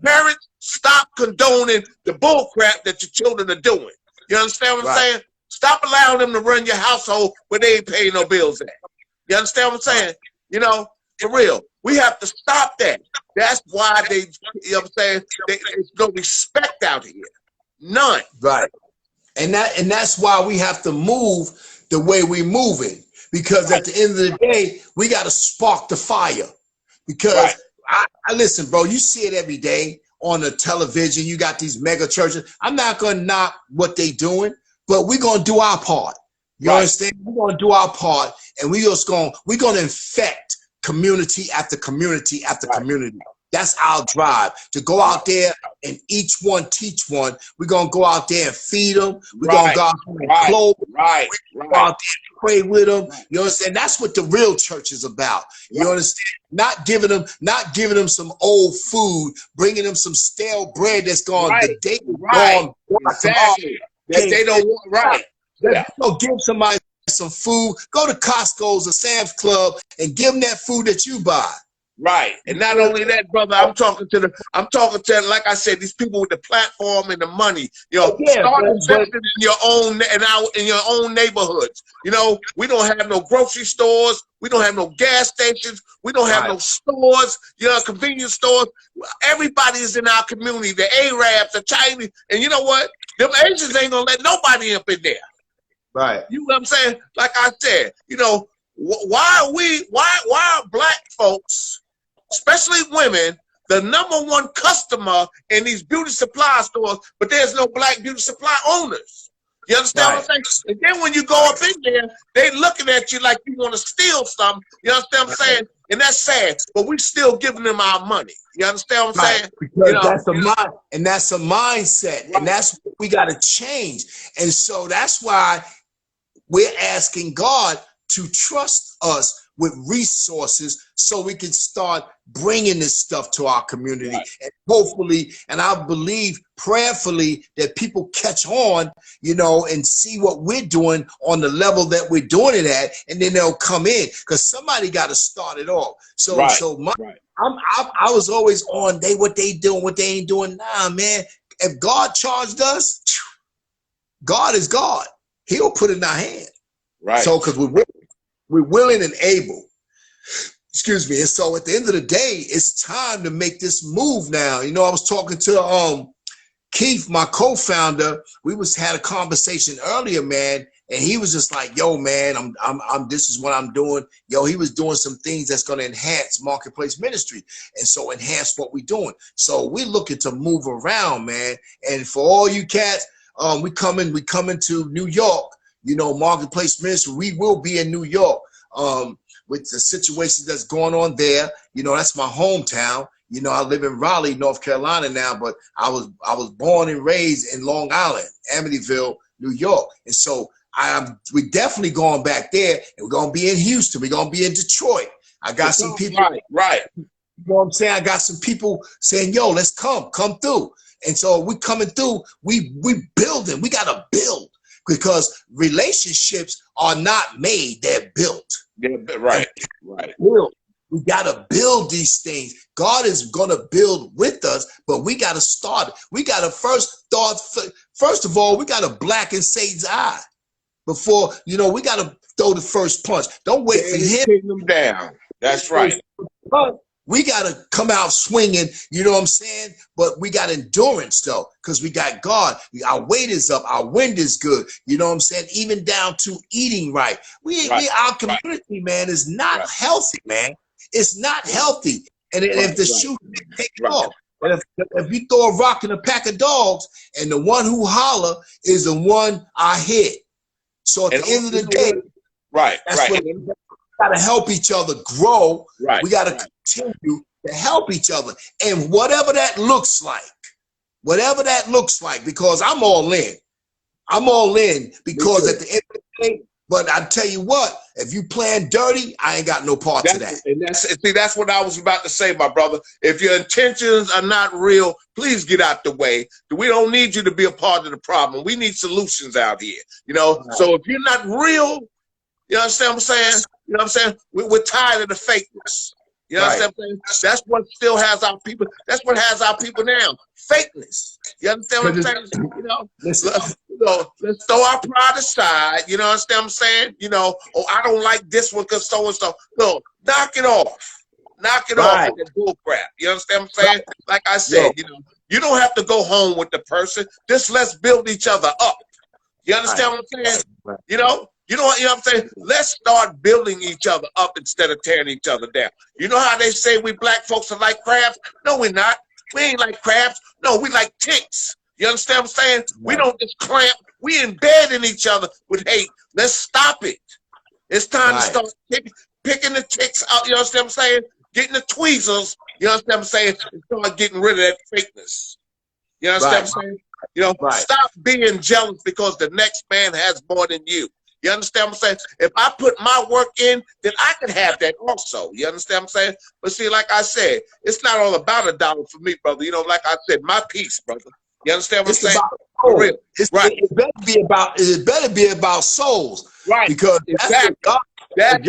parents, stop condoning the bull crap that your children are doing. You understand what I'm saying? Stop allowing them to run your household where they ain't paying no bills at. You understand what I'm saying? You know, for real. We have to stop that. That's why you know what I'm saying? There's no respect out here. None. Right. And that's why we have to move the way we're moving. Because at the end of the day, we got to spark the fire. Because I listen, bro, you see it every day on the television. You got these mega churches. I'm not going to knock what they doing, but we're going to do our part. You understand? We're going to do our part, and we're going to infect community after community after community. That's our drive, to go out there and each one teach one. We're going to go out there and feed them. We're going to go out there and clothe them. We're going to go out there and pray with them. You understand? That's what the real church is about. You understand? Not giving them some old food, bringing them some stale bread that's gone the day gone. Exactly. That they don't want. Go give somebody some food. Go to Costco's or Sam's Club and give them that food that you buy. Right. And not only that, brother, I'm talking to, like I said, these people with the platform and the money. You know, Yeah, start investing in your own in your own neighborhoods. You know, we don't have no grocery stores, we don't have no gas stations, we don't have no stores, you know, convenience stores. Everybody is in our community, the Arabs, the Chinese, and you know what? Them Asians ain't gonna let nobody up in there. Right. You know what I'm saying? Like I said, you know, why are black folks, especially women, the #1 customer in these beauty supply stores, but there's no black beauty supply owners? You understand what I'm saying? And then when you go up in there, they looking at you like you want to steal something. You understand what I'm saying? And that's sad, but we still giving them our money. You understand what I'm saying? Because you know, that's a mind, and that's a mindset, and that's what we got to change. And so that's why we're asking God to trust us with resources so we can start bringing this stuff to our community. And hopefully, and I believe prayerfully that people catch on, you know, and see what we're doing on the level that we're doing it at, and then they'll come in, because somebody got to start it off. So, I was always on what they doing, what they ain't doing. Nah, man, if God charged us, God is God. He'll put it in our hand. Right. So, because we're willing and able. Excuse me. And so at the end of the day, it's time to make this move now. You know, I was talking to Keith, my co-founder. We had a conversation earlier, man, and he was just like, yo, man, I'm this is what I'm doing. Yo, he was doing some things that's going to enhance Marketplace Ministry, and so enhance what we're doing. So we're looking to move around, man. And for all you cats, we coming to New York. You know, Marketplace Ministry, we will be in New York with the situations that's going on there. You know, that's my hometown. You know, I live in Raleigh, North Carolina now, but I was born and raised in Long Island, Amityville, New York. And so we definitely going back there, and we're going to be in Houston. We're going to be in Detroit. I got some people. Right. You know what I'm saying? I got some people saying, yo, let's come through. And so we coming through, we building, we got to build. Because relationships are not made, they're built. Yeah, right. We got to build these things. God is going to build with us, but we got to start. We got to first of all, we got to blacken Satan's eye before, you know, we got to throw the first punch. Don't wait for him. Take them down. That's right. We got to come out swinging, you know what I'm saying? But we got endurance, though, because we got God. Our weight is up. Our wind is good. You know what I'm saying? Even down to eating right. Our community, man, is not healthy, man. It's not healthy. And if the shoe takes off, and if you throw a rock in a pack of dogs, and the one who holler is the one I hit. So at the end of the day, that's what we got to help each other grow. We got to continue to help each other. And whatever that looks like, because I'm all in. I'm all in because at the end of the day, but I tell you what, if you playing dirty, I ain't got no part to that. And that's what I was about to say, my brother. If your intentions are not real, please get out the way. We don't need you to be a part of the problem. We need solutions out here. You know, so if you're not real, you understand what I'm saying? You know what I'm saying? We're tired of the fakeness. You understand what I'm saying? That's what still has our people. That's what has our people now. Fakeness. You understand what I'm saying? You know, let's throw our pride aside. You know, understand what I'm saying? You know, oh, I don't like this one because so and so. No, knock it off. Knock it off with the bull crap. You understand what I'm saying? Like I said, you know, you don't have to go home with the person. Just let's build each other up. You understand what I'm saying? You know? You know what I'm saying? Let's start building each other up instead of tearing each other down. You know how they say we black folks are like crabs? No, we're not. We ain't like crabs. No, we like ticks. You understand what I'm saying? We don't just clamp. We embed in each other with hate. Let's stop it. It's time to start picking the ticks out. You understand what I'm saying? Getting the tweezers. You understand what I'm saying? And start getting rid of that fakeness. You understand what I'm saying? You know, stop being jealous because the next man has more than you. You understand what I'm saying? If I put my work in, then I can have that also. You understand what I'm saying? But see, like I said, it's not all about $1 for me, brother. You know, like I said, my piece, brother. You understand what I'm saying? For real. It better be about souls. Right. Because if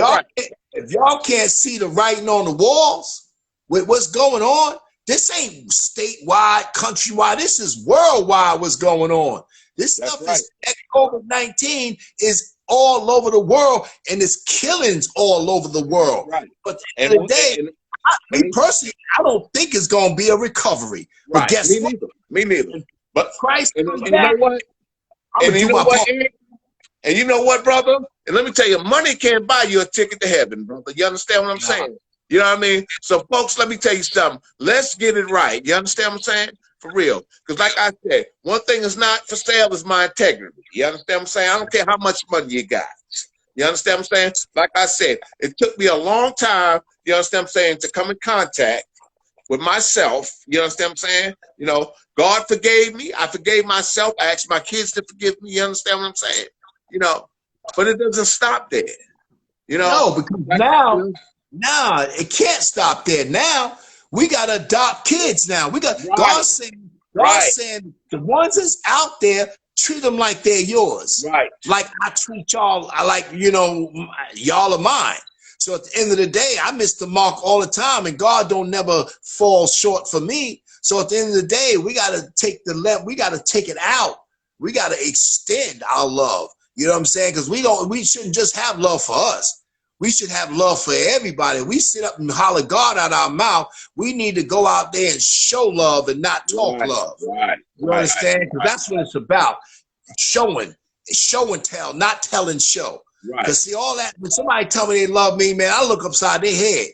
y'all can't see the writing on the walls, with what's going on. This ain't statewide, countrywide. This is worldwide what's going on. This stuff is COVID-19 is all over the world, and it's killings all over the world. Right. But at the end of the day, me personally, I don't think it's going to be a recovery. But right. guess what? Me neither. But Christ, and you know what? And you know what, Eric? And you know what, brother? And let me tell you, money can't buy you a ticket to heaven, brother. You understand what I'm saying? You know what I mean? So, folks, let me tell you something. Let's get it right. You understand what I'm saying? For real. Because like I said, one thing is not for sale is my integrity. You understand what I'm saying? I don't care how much money you got. You understand what I'm saying? Like I said, it took me a long time, you understand what I'm saying, to come in contact with myself. You understand what I'm saying? You know, God forgave me. I forgave myself. I asked my kids to forgive me. You understand what I'm saying? You know, but it doesn't stop there. You know? No, because now it can't stop there. Now we got to adopt kids now. We got God saying the ones that's out there, treat them like they're yours. Right. Like I treat y'all, like, you know, y'all are mine. So at the end of the day, I miss the mark all the time, and God don't never fall short for me. So at the end of the day, we got to take we got to take it out. We got to extend our love. You know what I'm saying? Because we shouldn't just have love for us. We should have love for everybody. We sit up and holler God out our mouth. We need to go out there and show love and not talk love. Right. You understand? Because that's what it's about. Show and tell, not tell and show. Because see, all that, when somebody tell me they love me, man, I look upside their head.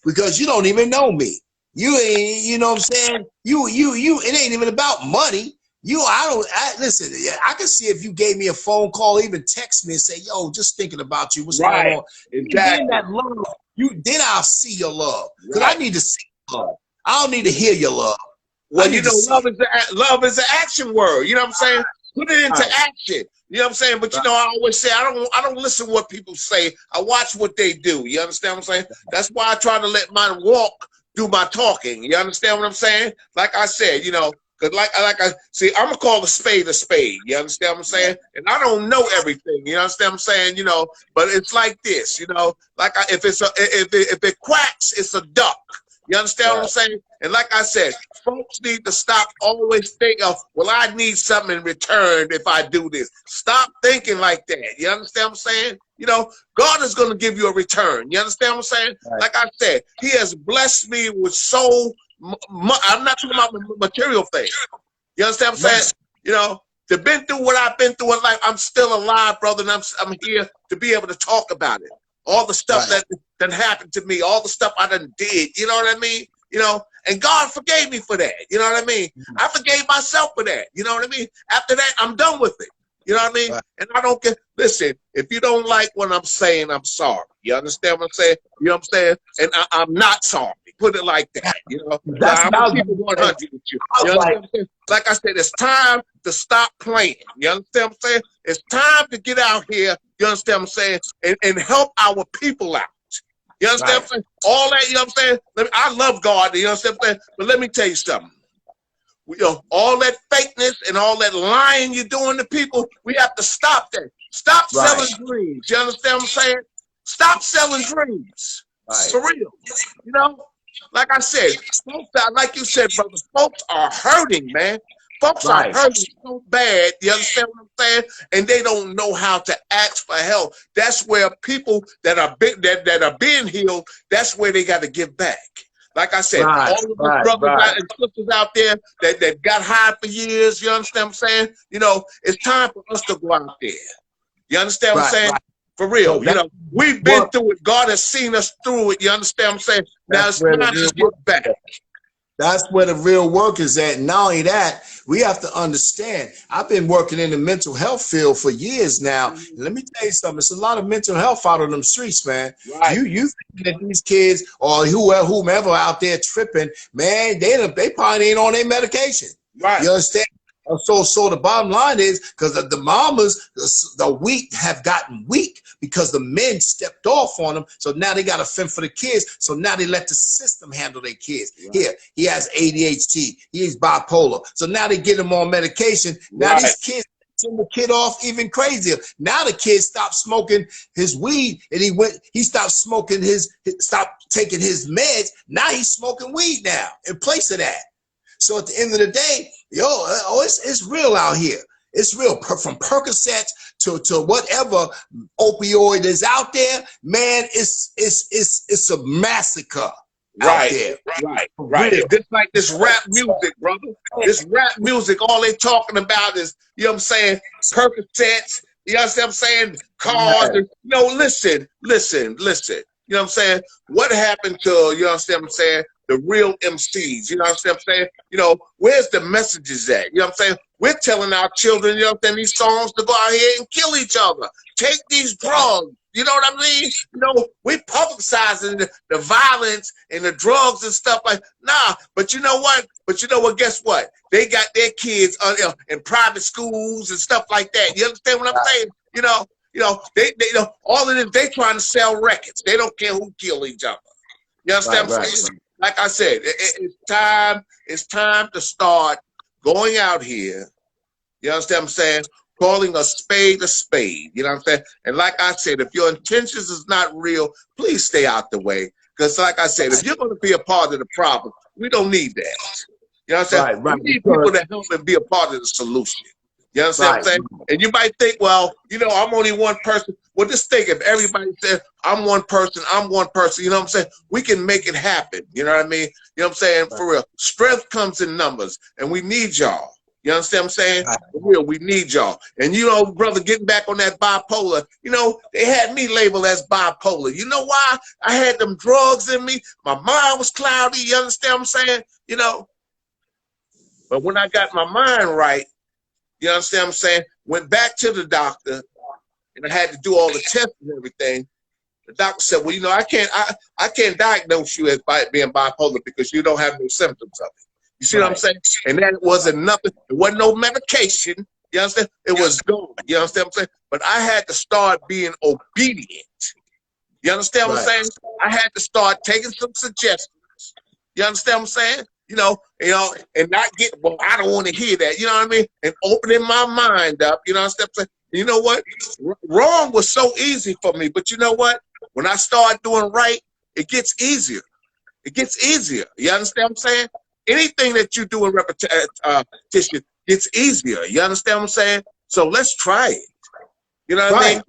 Because you don't even know me. You ain't, you know what I'm saying? It ain't even about money. Listen, I can see if you gave me a phone call, even text me and say, yo, just thinking about you. What's going on? Exactly. That love, then I'll see your love. Because I need to see your love. I don't need to hear your love. Well, you know, love is an action word. You know what I'm saying? Put it into action. You know what I'm saying? But you know, I always say I don't listen to what people say. I watch what they do. You understand what I'm saying? That's why I try to let my walk do my talking. You understand what I'm saying? Like I said, you know, because like I see, I'm gonna call a spade a spade. You understand what I'm saying? And I don't know everything. You understand what I'm saying? You know, but it's like this. You know, like if it quacks, it's a duck. You understand what I'm saying? And like I said, folks need to stop always thinking of, well, I need something in return if I do this. Stop thinking like that. You understand what I'm saying? You know, God is going to give you a return. You understand what I'm saying? Like I said, he has blessed me with so much. I'm not talking about material things. You understand what I'm saying? You know, to been through what I've been through in life, I'm still alive, brother, and I'm here to be able to talk about it. All the stuff that happened to me, all the stuff I done did, you know what I mean? You know, and God forgave me for that. You know what I mean? I forgave myself for that. You know what I mean? After that, I'm done with it. You know what I mean? And I don't get, listen, if you don't like what I'm saying, I'm sorry. You understand what I'm saying? You know what I'm saying? And I'm not sorry. Put it like that. You know, I'm gonna keep it 100 with you. You understand what I'm saying? Like I said, it's time to stop playing. You understand what I'm saying? It's time to get out here. You understand what I'm saying? And help our people out. You understand what I'm saying? All that, you know what I'm saying? I love God, you understand what I'm saying? But let me tell you something. You know, all that fakeness and all that lying you're doing to people, we have to stop that. Stop selling dreams. You understand what I'm saying? Stop selling dreams. For real. You know, like I said, folks are, like you said, brother, folks are hurting, man. Folks are hurting so bad, you understand what I'm saying? And they don't know how to ask for help. That's where people that are being healed, that's where they got to give back. Like I said, all of the brothers and sisters out there that got high for years, you understand what I'm saying? You know, it's time for us to go out there. You understand what I'm saying? For real. You know, we've been through it. God has seen us through it. You understand what I'm saying? Now it's time to get back. That's where the real work is at. And not only that, we have to understand, I've been working in the mental health field for years now. Let me tell you something. It's a lot of mental health out on them streets, man. You think that these kids or whomever out there tripping, man, they probably ain't on their medication. You understand? So the bottom line is, because the mamas, the weak have gotten weak because the men stepped off on them. So now they got to fend for the kids. So now they let the system handle their kids. Here, he has ADHD. He's bipolar. So now they get him on medication. Now these kids send the kid off even crazier. Now the kid stopped smoking his weed and he stopped smoking stopped taking his meds. Now he's smoking weed now in place of that. So at the end of the day, it's real out here. It's real. From Percocets to whatever opioid is out there, man, it's a massacre. Right, out there. Right. It's just like this rap music, brother. This rap music, all they talking about is, you know what I'm saying, Percocets, you know what I'm saying, cars. And, listen. You know what I'm saying? What happened to, you know what I'm saying, the real MCs? You know what I'm saying? Where's the messages at? You know what I'm saying? We're telling our children, you know what I'm saying, these songs to go out here and kill each other. Take these drugs. You know what I mean? We publicizing the violence and the drugs and stuff like, nah, but you know what? Guess what? They got their kids in private schools and stuff like that. You understand what I'm saying? They all of this, they trying to sell records. They don't care who kill each other. You understand what I'm saying? Like I said, it's time to start going out here. You understand what I'm saying? Calling a spade a spade. You know what I'm saying? And like I said, if your intentions is not real, please stay out the way. Because like I said, if you're going to be a part of the problem, we don't need that. You know what I'm saying? We need people to help and be a part of the solution. You understand what I'm saying? And you might think, well, I'm only one person. Well, just think, if everybody said, I'm one person, you know what I'm saying? We can make it happen. You know what I mean? You know what I'm saying? For real. Strength comes in numbers, and we need y'all. You understand what I'm saying? For real, we need y'all. And brother, getting back on that bipolar, they had me labeled as bipolar. You know why? I had them drugs in me. My mind was cloudy. You understand what I'm saying? But when I got my mind right, you understand what I'm saying? Went back to the doctor, and I had to do all the tests and everything. The doctor said, well, I can't diagnose you as being bipolar because you don't have no symptoms of it. You see what I'm saying? And that wasn't nothing. It wasn't no medication. You understand? It was gone. You understand what I'm saying? But I had to start being obedient. You understand what I'm saying? I had to start taking some suggestions. You understand what I'm saying? And not get, well, I don't want to hear that. You know what I mean? And opening my mind up. You know what I'm saying? You know what? Wrong was so easy for me. But you know what? When I start doing right, it gets easier. It gets easier. You understand what I'm saying? Anything that you do in repetition gets easier. You understand what I'm saying? So let's try it. You know what I mean?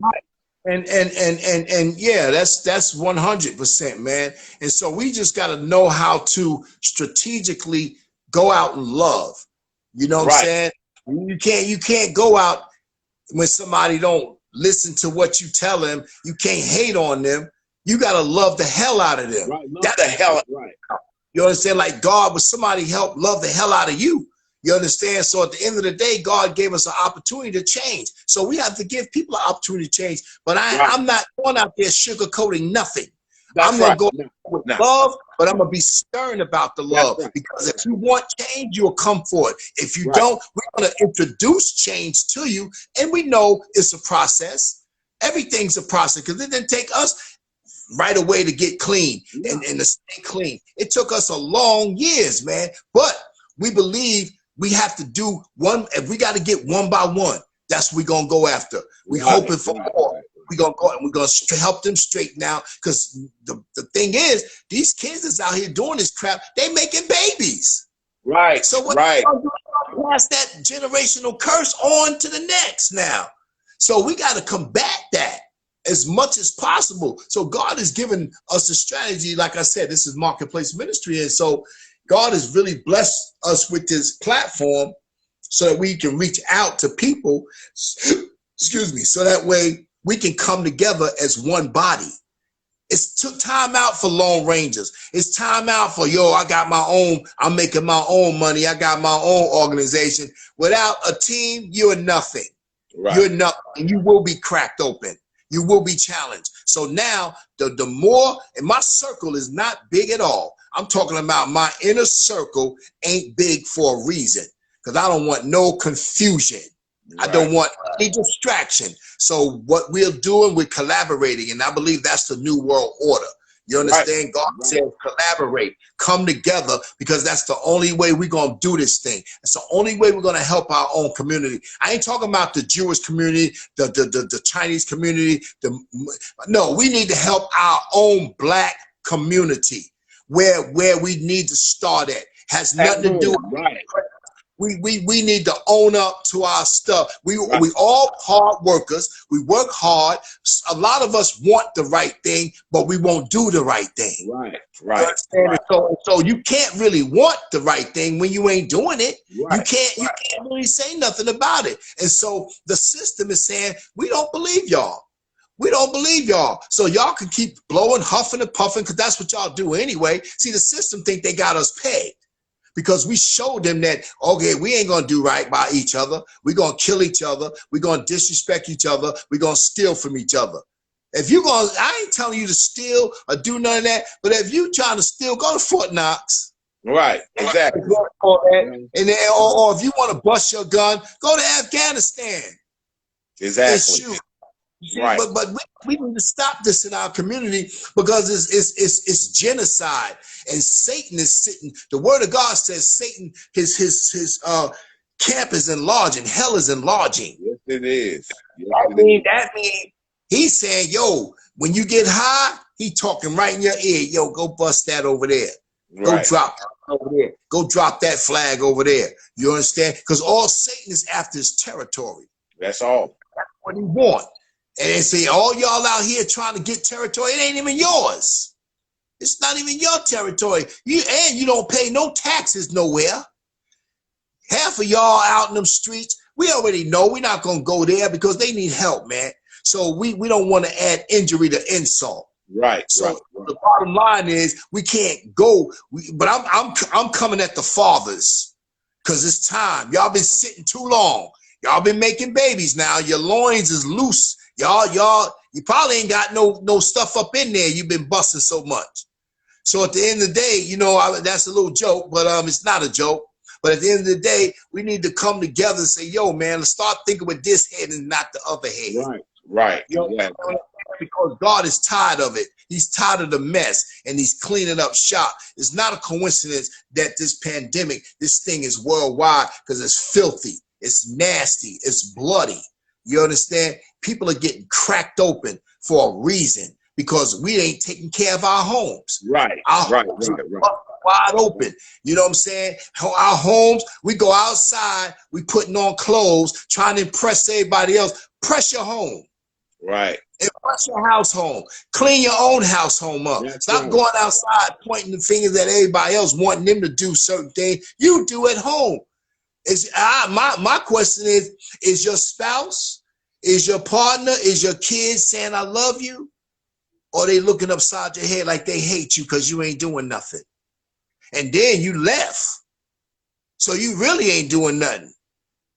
And yeah, that's 100%, man. And so we just got to know how to strategically go out and love. You know what I'm saying? You can't go out when somebody don't listen to what you tell them. You can't hate on them. You got to love the hell out of them. That's the hell. You understand? Like God, with somebody help love the hell out of you. You understand? So at the end of the day, God gave us an opportunity to change. So we have to give people an opportunity to change. But I'm not going out there sugarcoating nothing. I'm going to go with love, but I'm going to be stern about the love. Because if you want change, you'll come for it. If you don't, we're going to introduce change to you. And we know it's a process. Everything's a process because it didn't take us right away to get clean and to stay clean. It took us a long years, man. But we believe we have to do one. If we got to get one by one, that's what we're going to go after. We're hoping for more. We're going to go and we're going to help them straighten out. Because the thing is, these kids that's out here doing this crap, they making babies. Right. So what pass that generational curse on to the next now. So we got to combat that as much as possible. So God has given us a strategy. Like I said, this is Marketplace Ministry. And so God has really blessed us with this platform so that we can reach out to people, excuse me, so that way we can come together as one body. It's took time out for Lone Rangers. It's time out for, I got my own, I'm making my own money. I got my own organization. Without a team, you're nothing. You're nothing. And you will be cracked open. You will be challenged. So now the more, and my circle is not big at all. I'm talking about my inner circle ain't big for a reason, because I don't want no confusion. I don't want any distraction. So what we're doing, we're collaborating, and I believe that's the new world order. You Right. understand? God says collaborate, come together, because that's the only way we're going to do this thing. It's the only way we're going to help our own community. I ain't talking about the Jewish community, the Chinese community. No, we need to help our own black community where we need to start at. Has nothing to do with we need to own up to our stuff. We all hard workers. We work hard. A lot of us want the right thing, but we won't do the right thing. Right. So you can't really want the right thing when you ain't doing it. You can't really say nothing about it. And so the system is saying, we don't believe y'all. We don't believe y'all. So y'all can keep blowing, huffing and puffing, because that's what y'all do anyway. See, the system think they got us pegged, because we showed them that, okay, we ain't going to do right by each other. We're going to kill each other. We're going to disrespect each other. We're going to steal from each other. If you're going to, I ain't telling you to steal or do none of that, but if you trying to steal, go to Fort Knox. Right, exactly. And then, or if you want to bust your gun, go to Afghanistan. Exactly. And shoot. But we need to stop this in our community, because it's genocide, and Satan is sitting. The word of God says Satan, his camp is enlarging, hell is enlarging. Yes, it is. That means he's saying, yo, when you get high, he talking right in your ear. Yo, go bust that over there. Go drop that over there. Go drop that flag over there. You understand? Because all Satan is after is territory. That's all. That's what he wants. And they say, all y'all out here trying to get territory, it ain't even yours. It's not even your territory. You don't pay no taxes nowhere. Half of y'all out in them streets, we already know we're not going to go there because they need help, man. So we don't want to add injury to insult. So the bottom line is we can't go. But I'm coming at the fathers, because it's time. Y'all been sitting too long. Y'all been making babies now. Your loins is loose. Y'all, you probably ain't got no stuff up in there. You've been busting so much. So at the end of the day, that's a little joke, but it's not a joke. But at the end of the day, we need to come together and say, yo, man, let's start thinking with this head and not the other head. Right. Because God is tired of it. He's tired of the mess, and he's cleaning up shop. It's not a coincidence that this pandemic, this thing is worldwide, because it's filthy. It's nasty. It's bloody. You understand? People are getting cracked open for a reason, because we ain't taking care of our homes. Our homes are wide open. You know what I'm saying? Our homes, we go outside, we putting on clothes, trying to impress everybody else. Press your home. And press your house home. Clean your own house home up. Stop going outside pointing the fingers at everybody else, wanting them to do certain things. You do at home. My question is your spouse, is your partner, is your kids saying I love you? Or they looking upside your head like they hate you because you ain't doing nothing? And then you left. So you really ain't doing nothing.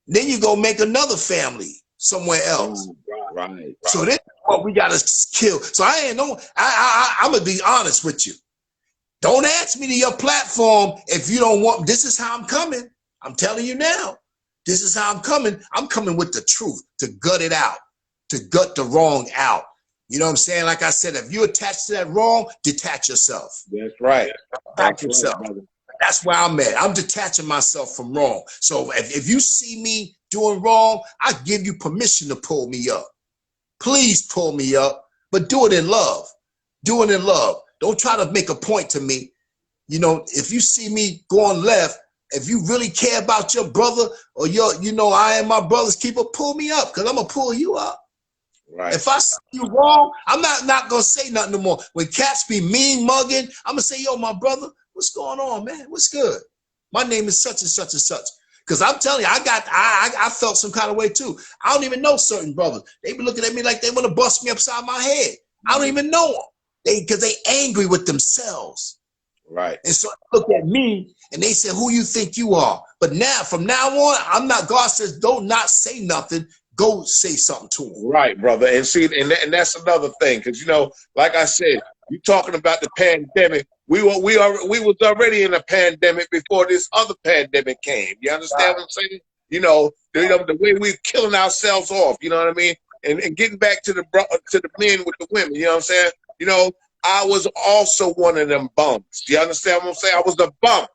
Then you go make another family somewhere else. So this is what we gotta kill. So I'm gonna be honest with you. Don't ask me to your platform if you don't want. This is how I'm coming. I'm telling you now. This is how I'm coming. I'm coming with the truth, to gut it out, to gut the wrong out. You know what I'm saying? Like I said, if you attach to that wrong, detach yourself. That's right. Detach yourself. That's where I'm at. I'm detaching myself from wrong. So if you see me doing wrong, I give you permission to pull me up. Please pull me up, but do it in love. Do it in love. Don't try to make a point to me. If you see me going left, if you really care about your brother, or I am my brother's keeper, pull me up, because I'm going to pull you up. If I see you wrong, I'm not going to say nothing no more. When cats be mean mugging, I'm going to say, yo, my brother, what's going on, man? What's good? My name is such and such and such. Because I'm telling you, I felt some kind of way too. I don't even know certain brothers. They be looking at me like they want to bust me upside my head. I don't even know them. Because they angry with themselves. And so they look at me and they say, who you think you are? But now, from now on, I'm not. God says, don't not say nothing. Go say something to him. Right, brother. And see, and that's another thing, because like I said, you talking about the pandemic. We was already in a pandemic before this other pandemic came. You understand what I'm saying? The way we're killing ourselves off. You know what I mean? And getting back to the men with the women. You know what I'm saying? I was also one of them bums. You understand what I'm saying? I was a bum.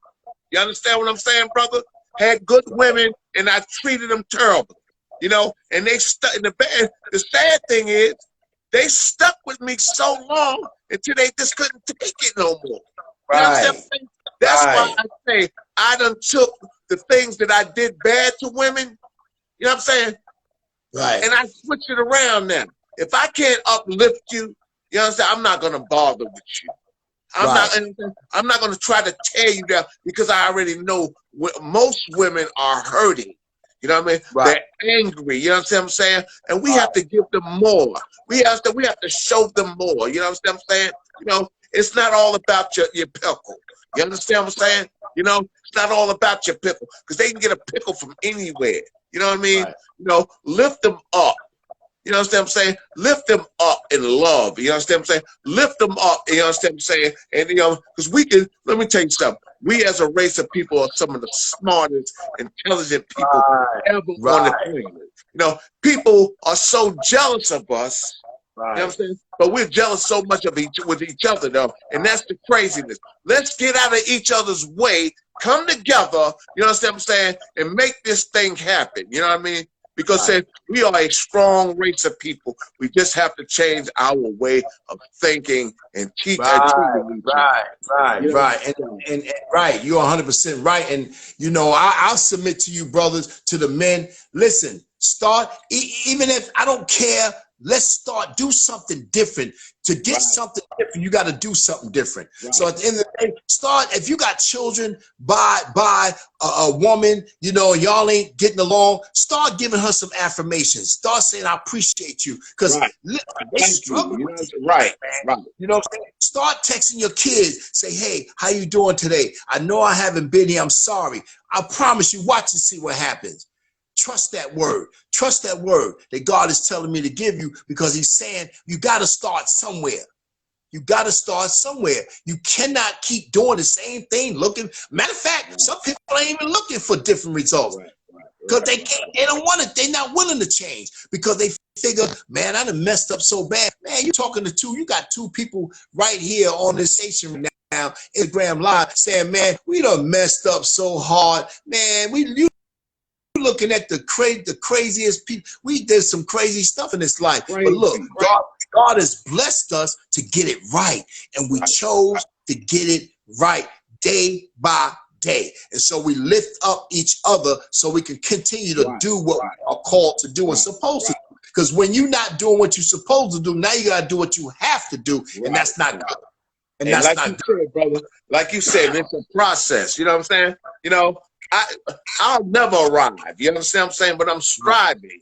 You understand what I'm saying, brother? Had good women, and I treated them terrible. You know, and they stuck in the bed. The sad thing is, they stuck with me so long until they just couldn't take it no more. You know what I'm saying? That's why I say I done took the things that I did bad to women, you know what I'm saying? Right. And I switch it around now. If I can't uplift you, you know what I'm saying? I'm not gonna bother with you. I'm not gonna try to tear you down because I already know most women are hurting. You know what I mean? Right. They're angry. You know what I'm saying? And we have to give them more. We have to show them more. You know what I'm saying? You know, it's not all about your pickle. You understand what I'm saying? You know, it's not all about your pickle because they can get a pickle from anywhere. You know what I mean? Right. You know, lift them up. You know what I'm saying? Lift them up in love. You know what I'm saying? Lift them up. You know what I'm saying? And, you know, because we can, let me tell you something. We as a race of people are some of the smartest, intelligent people ever on the planet. You know, people are so jealous of us. Right. You know what I'm saying? But we're jealous so much of each other, though. And that's the craziness. Let's get out of each other's way, come together, you know what I'm saying, and make this thing happen. You know what I mean? Because we are a strong race of people. We just have to change our way of thinking and teach. Right. You know? And right, you're 100% right. And you know, I'll submit to you, brothers, to the men. Listen, start. Even if I don't care, let's start. Do something different. To get something different, you got to do something different. So at the end of the day, start. If you got children by a woman, you know, y'all ain't getting along, start giving her some affirmations. Start saying, I appreciate you. Because they struggle with it. Right. You know what I'm saying? Start texting your kids. Say, hey, how you doing today? I know I haven't been here. I'm sorry. I promise you, watch and see what happens. Trust that word. Trust that word that God is telling me to give you, because he's saying you got to start somewhere. You got to start somewhere. You cannot keep doing the same thing. Matter of fact, some people ain't even looking for different results because they can't. They don't want it. They're not willing to change because they figure, man, I done messed up so bad. Man, you talking to you got two people right here on this station now, Instagram Live, saying, man, we done messed up so hard. Man, you looking at the craziest people. We did some crazy stuff in this life. But look, God has blessed us to get it right. And we chose to get it right day by day. And so we lift up each other so we can continue to do what we are called to do and supposed to do. Because when you're not doing what you're supposed to do, now you got to do what you have to do. And that's not good. And that's like not good. Said, brother, like you said, it's a process. You know what I'm saying? You know, I'll never arrive. You understand what I'm saying? But I'm striving.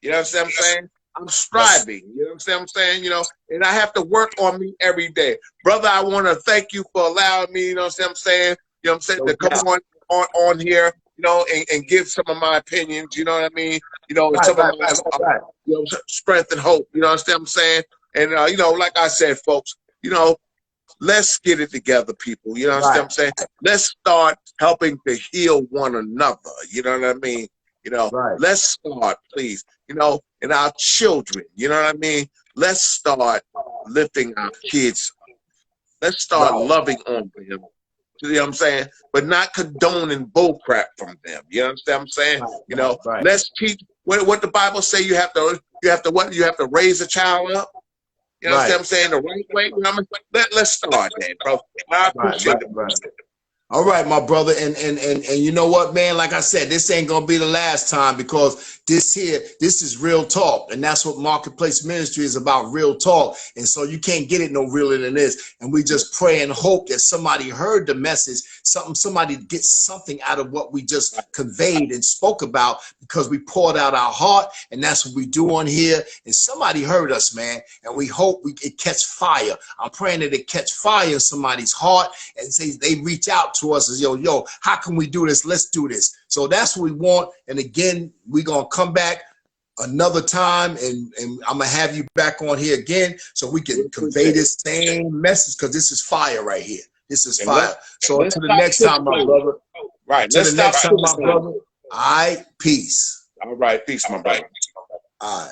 You know what I'm saying? I'm striving. You know what I'm saying? You know, and I have to work on me every day. Brother, I want to thank you for allowing me, you know what I'm saying? You know what I'm saying? To come on here, you know, and give some of my opinions, you know what I mean? You know, and some of my you know, strength and hope, you know what I'm saying? And, you know, like I said, folks, you know, let's get it together, people. You know what I'm saying? Let's start helping to heal one another. You know what I mean? You know, let's start, please. You know, and our children. You know what I mean? Let's start lifting our kids. Let's start loving on them. You know what I'm saying? But not condoning bull crap from them. You understand what I'm saying? You know, let's teach what the Bible say. You have to raise a child up. You know what I'm saying? The right way. You know, let's start that, bro. I appreciate it. All right, my brother, and you know what, man? Like I said, this ain't gonna be the last time, because this is real talk, and that's what Marketplace Ministry is about, real talk. And so you can't get it no realer than this. And we just pray and hope that somebody heard the message, somebody gets something out of what we just conveyed and spoke about, because we poured out our heart, and that's what we do on here. And somebody heard us, man, and we hope it catch fire. I'm praying that it catch fire in somebody's heart, and say they reach out to us as, yo, how can we do this? Let's do this. So that's what we want. And again, we're going to come back another time, and I'm going to have you back on here again so we can convey this same message, because this is fire right here. This is fire. So until the next time, my brother. Until the next time, my brother. All right. Peace. All right. Peace, my brother. All right.